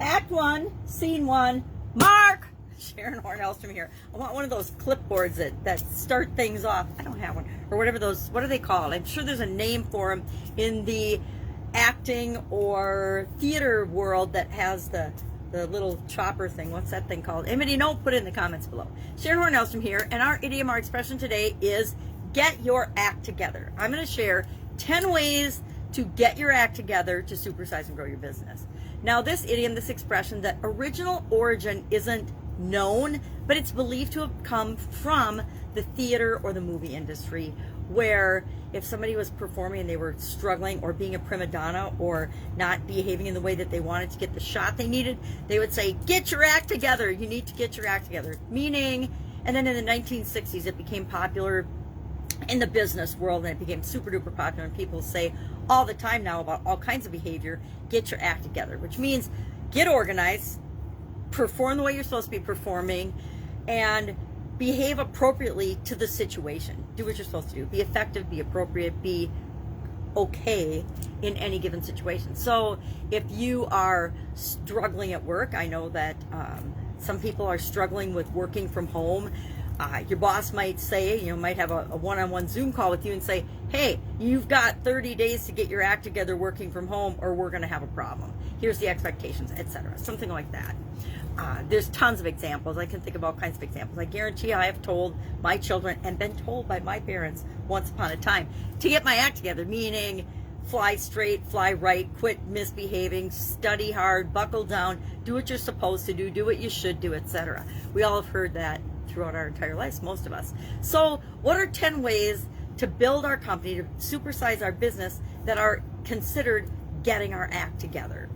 Act 1, Scene 1, Mark! Sharon Horne-Ellstrom here. I want one of those clipboards that start things off. I don't have one. Or whatever those, what are they called? I'm sure there's a name for them in the acting or theater world that has the little chopper thing. What's that thing called? Anybody know? Put it in the comments below. Sharon Horne-Ellstrom here, and our idiom, our expression today is get your act together. I'm going to share 10 ways to get your act together to supersize and grow your business. Now, this idiom, this expression, that original origin isn't known, but it's believed to have come from the theater or the movie industry, where if somebody was performing and they were struggling or being a prima donna or not behaving in the way that they wanted to get the shot they needed, they would say, get your act together. You need to get your act together. Meaning, and then in the 1960s, it became popular in the business world, and it became super duper popular, and people say all the time now about all kinds of behavior, get your act together, which means get organized, perform the way you're supposed to be performing, and behave appropriately to the situation. Do what you're supposed to do. Be effective, be appropriate, be okay in any given situation. So if you are struggling at work, I know that some people are struggling with working from home. Your boss might say, might have a one-on-one Zoom call with you and say, hey, you've got 30 days to get your act together working from home or we're going to have a problem. Here's the expectations, etc. Something like that. There's tons of examples. I can think of all kinds of examples. I guarantee I have told my children and been told by my parents once upon a time to get my act together, meaning fly straight, fly right, quit misbehaving, study hard, buckle down, do what you're supposed to do what you should do, etc. We all have heard that throughout our entire lives, most of us. So what are 10 ways to build our company, to supersize our business, that are considered getting our act together?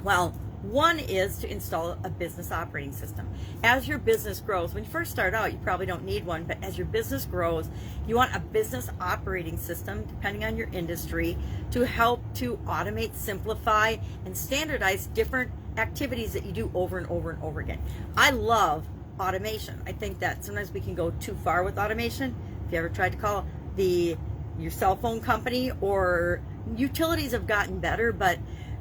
Well, one is to install a business operating system. As your business grows, when you first start out, you probably don't need one, but as your business grows, you want a business operating system, depending on your industry, to help to automate, simplify, and standardize different activities that you do over and over and over again. I love automation. I think that sometimes we can go too far with automation. If you ever tried to call your cell phone company, or utilities have gotten better, but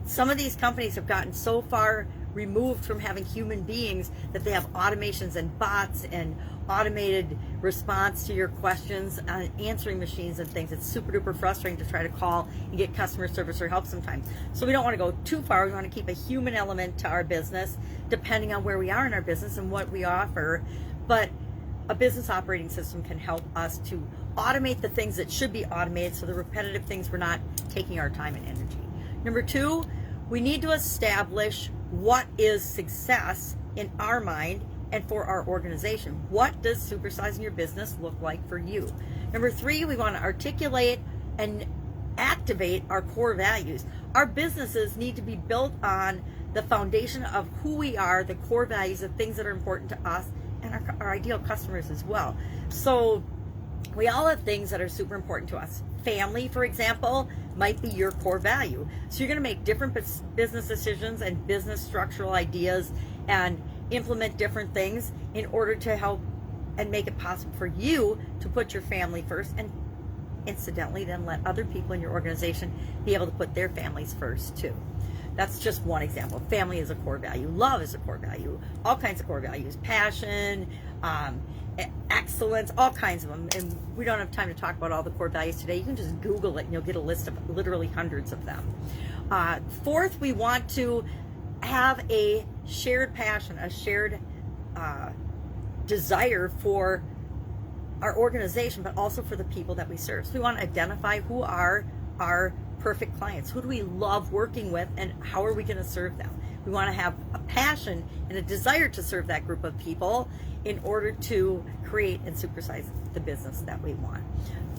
some of these companies have gotten so far removed from having human beings that they have automations and bots and automated response to your questions, answering machines and things. It's super duper frustrating to try to call and get customer service or help sometimes. So we don't want to go too far. We want to keep a human element to our business, depending on where we are in our business and what we offer. But a business operating system can help us to automate the things that should be automated, so the repetitive things, we're not taking our time and energy. Number 2, we need to establish what is success in our mind and for our organization. What does supersizing your business look like for you? Number 3, we want to articulate and activate our core values. Our businesses need to be built on the foundation of who we are, the core values, the things that are important to us and our ideal customers as well. So we all have things that are super important to us. Family, for example, might be your core value. So you're going to make different business decisions and business structural ideas and implement different things in order to help and make it possible for you to put your family first, and incidentally then let other people in your organization be able to put their families first too. That's just one example. Family is a core value. Love is a core value. All kinds of core values. Passion, excellence, all kinds of them. And we don't have time to talk about all the core values today. You can just Google it and you'll get a list of literally hundreds of them. 4th, we want to have a shared passion, a shared desire for our organization, but also for the people that we serve. So we want to identify who are our perfect clients. Who do we love working with, and how are we going to serve them? We want to have a passion and a desire to serve that group of people in order to create and supersize the business that we want.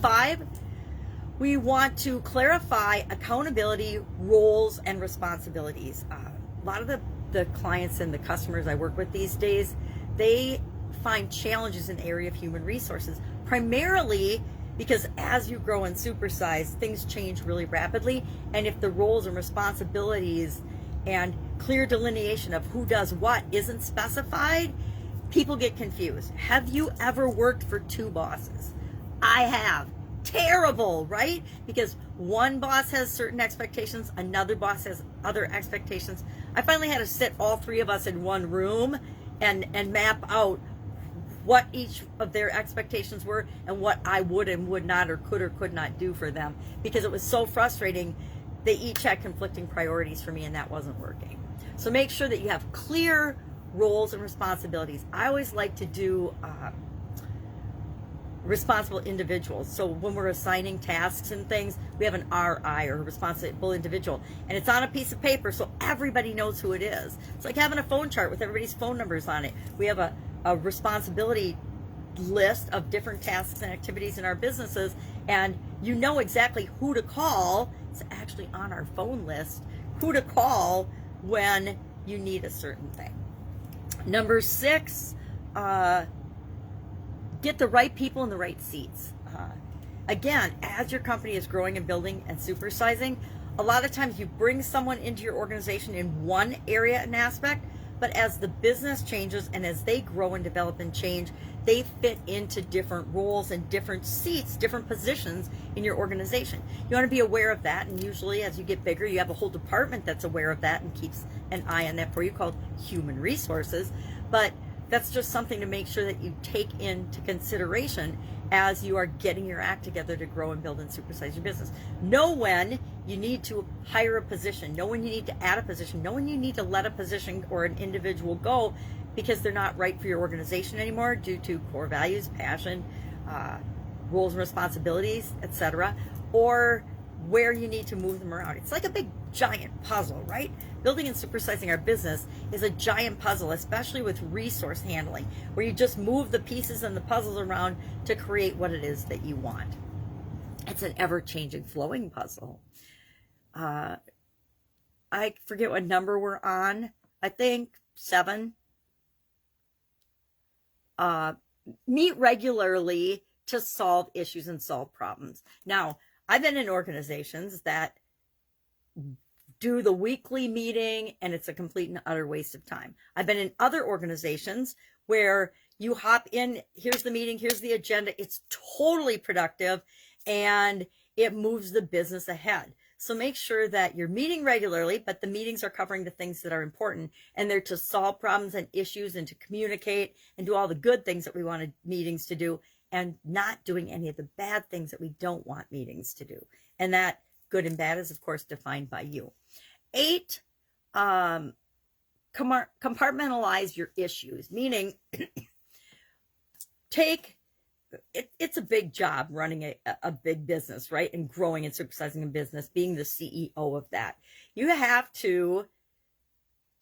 5, we want to clarify accountability, roles, and responsibilities. A lot of the clients and the customers I work with these days, they find challenges in the area of human resources, primarily because as you grow and supersize, things change really rapidly, and if the roles and responsibilities and clear delineation of who does what isn't specified, people get confused. Have you ever worked for 2 bosses? I have. terrible, right? Because one boss has certain expectations, another boss has other expectations. I finally had to sit all three of us in one room and map out what each of their expectations were and what I would and would not or could not do for them, because it was so frustrating. They each had conflicting priorities for me, and that wasn't working. So make sure that you have clear roles and responsibilities. I always like to do responsible individuals. So when we're assigning tasks and things, we have an RI, or responsible individual, and it's on a piece of paper so everybody knows who it is. It's like having a phone chart with everybody's phone numbers on it. We have a responsibility list of different tasks and activities in our businesses, and you know exactly who to call. It's actually on our phone list, who to call when you need a certain thing. Number 6, get the right people in the right seats. Again, as your company is growing and building and supersizing, a lot of times you bring someone into your organization in one area and aspect, but as the business changes and as they grow and develop and change, they fit into different roles and different seats, different positions in your organization. You want to be aware of that, and usually as you get bigger, you have a whole department that's aware of that and keeps an eye on that for you, called human resources. But that's just something to make sure that you take into consideration as you are getting your act together to grow and build and supersize your business. Know when you need to hire a position, know when you need to add a position, know when you need to let a position or an individual go because they're not right for your organization anymore due to core values, passion, roles and responsibilities, etc., or where you need to move them around. It's like a big giant puzzle, right? Building and supersizing our business is a giant puzzle, especially with resource handling, where you just move the pieces and the puzzles around to create what it is that you want. It's an ever-changing, flowing puzzle. I forget what number we're on. I think 7. Meet regularly to solve issues and solve problems. Now, I've been in organizations that do the weekly meeting and it's a complete and utter waste of time. I've been in other organizations where you hop in, here's the meeting, here's the agenda. It's totally productive and it moves the business ahead. So make sure that you're meeting regularly, but the meetings are covering the things that are important, and they're to solve problems and issues and to communicate and do all the good things that we wanted meetings to do, and not doing any of the bad things that we don't want meetings to do. And that good and bad is, of course, defined by you. 8, compartmentalize your issues, meaning it's a big job running a big business, right? And growing and supersizing a business, being the CEO of that. You have to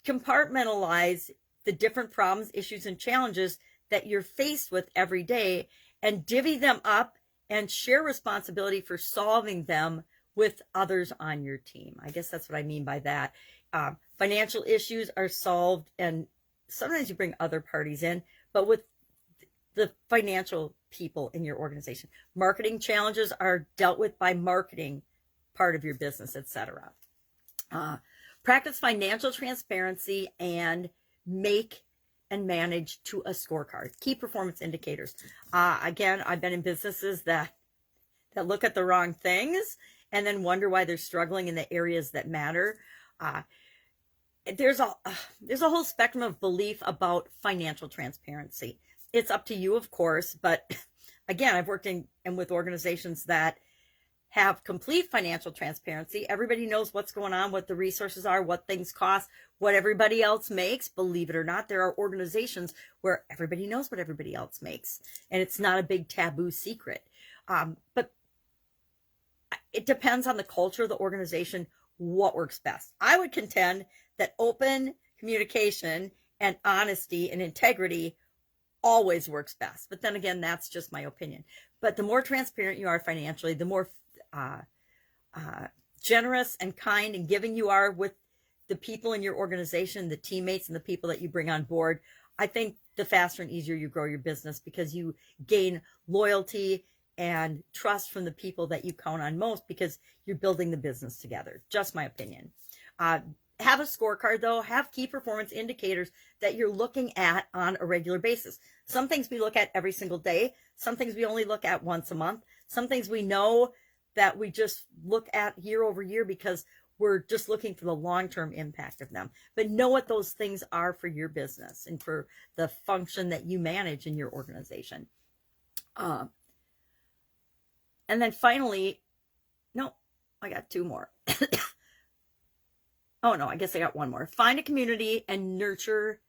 compartmentalize the different problems, issues, and challenges that you're faced with every day and divvy them up and share responsibility for solving them with others on your team. I guess that's what I mean by that. Financial issues are solved, and sometimes you bring other parties in, but with the financial people in your organization. Marketing challenges are dealt with by marketing part of your business, etc. Practice financial transparency and make and manage to a scorecard. Key performance indicators. Again, I've been in businesses that look at the wrong things and then wonder why they're struggling in the areas that matter. There's a whole spectrum of belief about financial transparency. It's up to you, of course, but again, I've worked in and with organizations that have complete financial transparency. Everybody knows what's going on, what the resources are, what things cost, what everybody else makes. Believe it or not, there are organizations where everybody knows what everybody else makes, and it's not a big taboo secret. But it depends on the culture of the organization, what works best. I would contend that open communication and honesty and integrity always works best. But then again, that's just my opinion. But the more transparent you are financially, the more generous and kind and giving you are with the people in your organization, the teammates and the people that you bring on board, I think the faster and easier you grow your business, because you gain loyalty and trust from the people that you count on most, because you're building the business together. Just my opinion. Have a scorecard, though. Have key performance indicators that you're looking at on a regular basis. Some things we look at every single day. Some things we only look at once a month. Some things we know that we just look at year over year because we're just looking for the long-term impact of them. But know what those things are for your business and for the function that you manage in your organization. And then finally, no, I got two more. Oh no, I guess I got one more. Find a community and nurture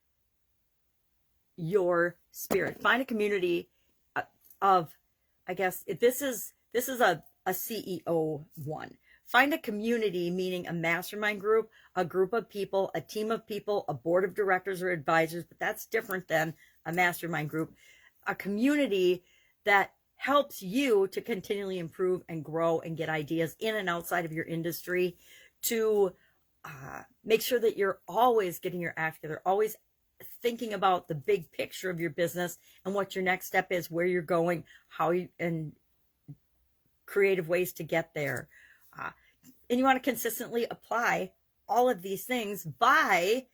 your spirit. Find a community of, I guess, this is a CEO one. Find a community, meaning a mastermind group, a group of people, a team of people, a board of directors or advisors, but that's different than a mastermind group. A community that helps you to continually improve and grow and get ideas in and outside of your industry, to make sure that you're always getting your act together, always thinking about the big picture of your business and what your next step is, where you're going, how you, and creative ways to get there. And you want to consistently apply all of these things by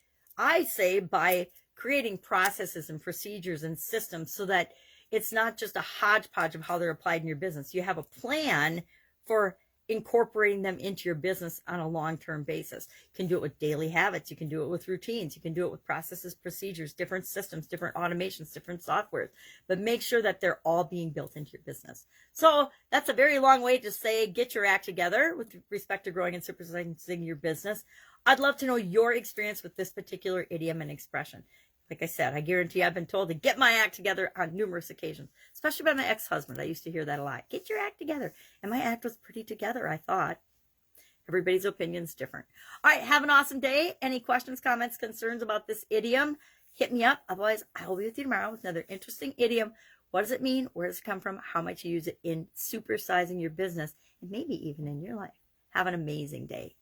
creating processes and procedures and systems so that it's not just a hodgepodge of how they're applied in your business. You have a plan for incorporating them into your business on a long-term basis. You can do it with daily habits. You can do it with routines. You can do it with processes, procedures, different systems, different automations, different softwares, but make sure that they're all being built into your business. So that's a very long way to say, get your act together with respect to growing and supersizing your business. I'd love to know your experience with this particular idiom and expression. Like I said, I guarantee I've been told to get my act together on numerous occasions, especially by my ex-husband. I used to hear that a lot. Get your act together. And my act was pretty together, I thought. Everybody's opinion's different. All right, have an awesome day. Any questions, comments, concerns about this idiom, hit me up. Otherwise, I will be with you tomorrow with another interesting idiom. What does it mean? Where does it come from? How might you use it in supersizing your business and maybe even in your life? Have an amazing day.